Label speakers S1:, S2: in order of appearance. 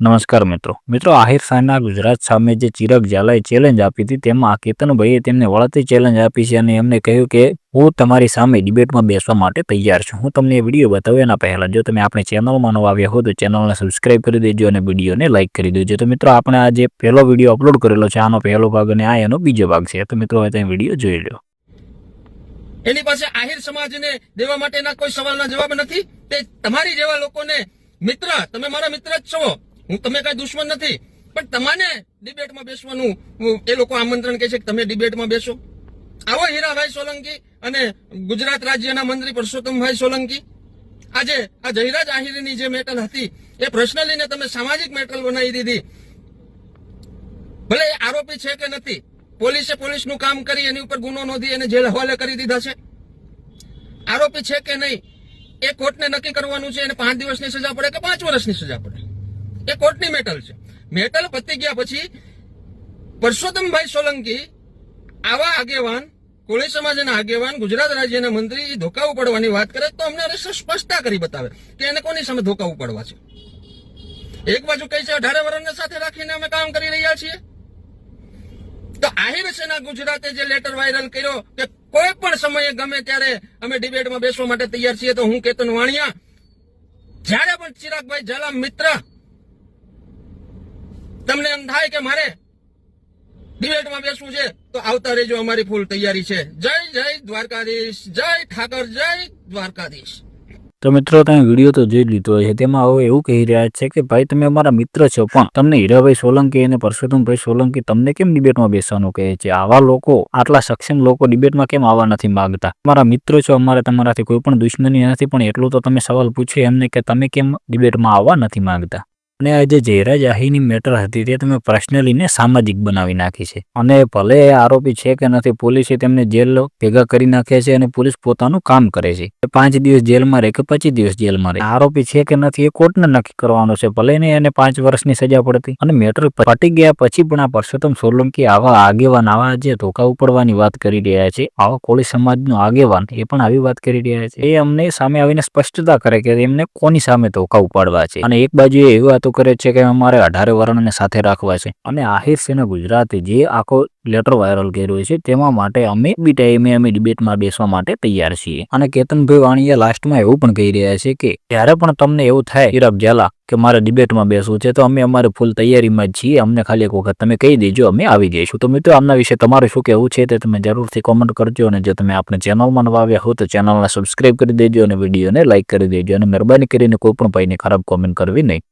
S1: નમસ્કાર મિત્રો આહિર શાહના ગુજરાત સામે જે ચિરાગ ઝાલાએ ચેલેન્જ આપી હતી તેમાં કેતનભાઈએ તેમને વળતી ચેલેન્જ આપી છે અને એમને કહ્યું કે હું તમારી સામે ડિબેટમાં બેસવા માટે તૈયાર છું। હું તમને એ વિડીયો બતાવું એના પહેલા જો તમે આપણી ચેનલમાં નવા આવ્યા હો તો ચેનલને સબસ્ક્રાઇબ કરી દેજો અને વિડીયોને લાઇક કરી દેજો। તો મિત્રો આપણે આ જે પહેલો વિડીયો અપલોડ કરેલો છે આનો પહેલો ભાગ અને આ એનો બીજો ભાગ છે। તો મિત્રો તમે વિડીયો જોઈ લો।
S2: એની પાસે આહિર સમાજને દેવા માટેના કોઈ સવાલના જવાબ નથી। તે તમારી જેવા લોકોને મિત્ર, તમે મારા મિત્ર જ છો, હું તમે કઈ દુશ્મન નથી, પણ તમને ડિબેટમાં બેસવાનું એ લોકો આમંત્રણ કહે છે કે તમે ડિબેટમાં બેસો। આવો હીરાભાઈ સોલંકી અને ગુજરાત રાજ્યના મંત્રી પરસોત્તમભાઈ સોલંકી આજે આ જયરાજ આહિરની જે મેટલ હતી એ પર્સનલીને તમે સામાજિક મેટલ બનાવી દીધી। ભલે એ આરોપી છે કે નથી, પોલીસે પોલીસનું કામ કરી એની ઉપર ગુનો નોંધી એને જેલ હવાલે કરી દીધા છે। આરોપી છે કે નહીં એ કોર્ટને નક્કી કરવાનું છે। એને 5 દિવસની સજા પડે કે 5 વર્ષની સજા પડે એ કોર્ટની મેટલ છે। મેટલ પતી ગયા પછી પરસોત્તમભાઈ સોલંકી આવા આગેવાન, કોળી સમાજના આગેવાન, ગુજરાત રાજ્યના મંત્રી ધોકા ઉપાડવાની વાત કરે તો અમને સ્પષ્ટતા કરી બતાવે કે એને કોની સામે ધોકા ઉપાડવા છે। એક બાજુ કહે છે 18 વર્ષને સાથે રાખીને અમે કામ કરી રહ્યા છીએ, તો આહિર સેના ગુજરાતે જે લેટર વાયરલ કર્યો કે કોઈ પણ સમયે ગમે ત્યારે અમે ડિબેટમાં બેસવા માટે તૈયાર છીએ, તો હું કેતન વાણિયા જ્યારે પણ ચિરાગભાઈ ઝાલા મિત્ર તમને એમ થાય કે મારે ડિબેટમાં બેસવું છે તો આવતા રહેજો, અમારી ફૂલ તૈયારી છે। જય જય દ્વારકાધીશ, જય ઠાકર, જય દ્વારકાધીશ।
S1: તો મિત્રો તમે વિડીયો તો જોઈ લીધો છે, તેમાં હવે એવું કહી રહ્યા છે કે ભાઈ તમે અમારા મિત્ર છો પણ તમને હીરાભાઈ સોલંકી અને પરસોત્તમભાઈ સોલંકી તમને કેમ ડિબેટમાં બેસવાનું કહે છે? આવા લોકો, આટલા સક્ષમ લોકો ડિબેટમાં કેમ આવવા નથી માંગતા? તમારા મિત્રો છો, અમારે તમારાથી કોઈ પણ દુશ્મની નથી, પણ એટલું તો તમે સવાલ પૂછ્યો એમને કે તમે કેમ ડિબેટમાં આવવા નથી માંગતા? અને આ જે જયરાજ આહિરની મેટર હતી તે તમે પર્સનલીને સામાજિક બનાવી નાખી છે અને ભલે આરોપી છે કે નથી, પોલીસે તેમને જેલ ભેગા કરી નાખ્યા છે અને પોલીસ પોતાનું કામ કરે છે। 5 દિવસ જેલમાં રહે કે 25 દિવસ જેલમાં રહે, આરોપી છે કે નથી એ કોર્ટને નક્કી કરવાનો છે। ભલે ને એને 5 વર્ષની સજા પડતી અને મેટર પટી ગયા પછી પણ આ પરસોત્તમ સોલંકી આવા આગેવાન, આવા જે ધોકા ઉપાડવાની વાત કરી રહ્યા છે, આવા કોળી સમાજનો આગેવાન એ પણ આવી વાત કરી રહ્યા છે, એ અમને સામે આવીને સ્પષ્ટતા કરે કે એમને કોની સામે ધોકા ઉપાડવા છે। અને એક બાજુ એવી વાત કરે છે કે અમારે 18 વર્ણને સાથે રાખવા છે અને આહિર સેના ગુજરાતે જે આખો લેટર વાયરલ કર્યો છે તેમાં માટે અમે બી ટાઈમે અમે ડિબેટમાં બેસવા માટે તૈયાર છીએ। અને કેતનભાઈ વાણિયા લાસ્ટમાં એવું પણ કહી રહ્યા છે કે ત્યારે પણ તમને એવું થાય ચિરાગ ઝાલા કે મારે ડિબેટમાં બેસવું છે તો અમે અમારે ફૂલ તૈયારીમાં જ છીએ, અમને ખાલી એક વખત તમે કહી દેજો, અમે આવી જઈશું। તો મિત્રો આમના વિશે તમારું શું કહેવું છે તે તમે જરૂરથી કોમેન્ટ કરજો અને જો તમે આપણે ચેનલમાં નવા આવ્યા હો તો ચેનલને સબસ્ક્રાઇબ કરી દેજો અને વિડીયોને લાઇક કરી દેજો અને મહેરબાની કરીને કોઈ પણ ભાઈને ખરાબ કોમેન્ટ કરવી નહીં।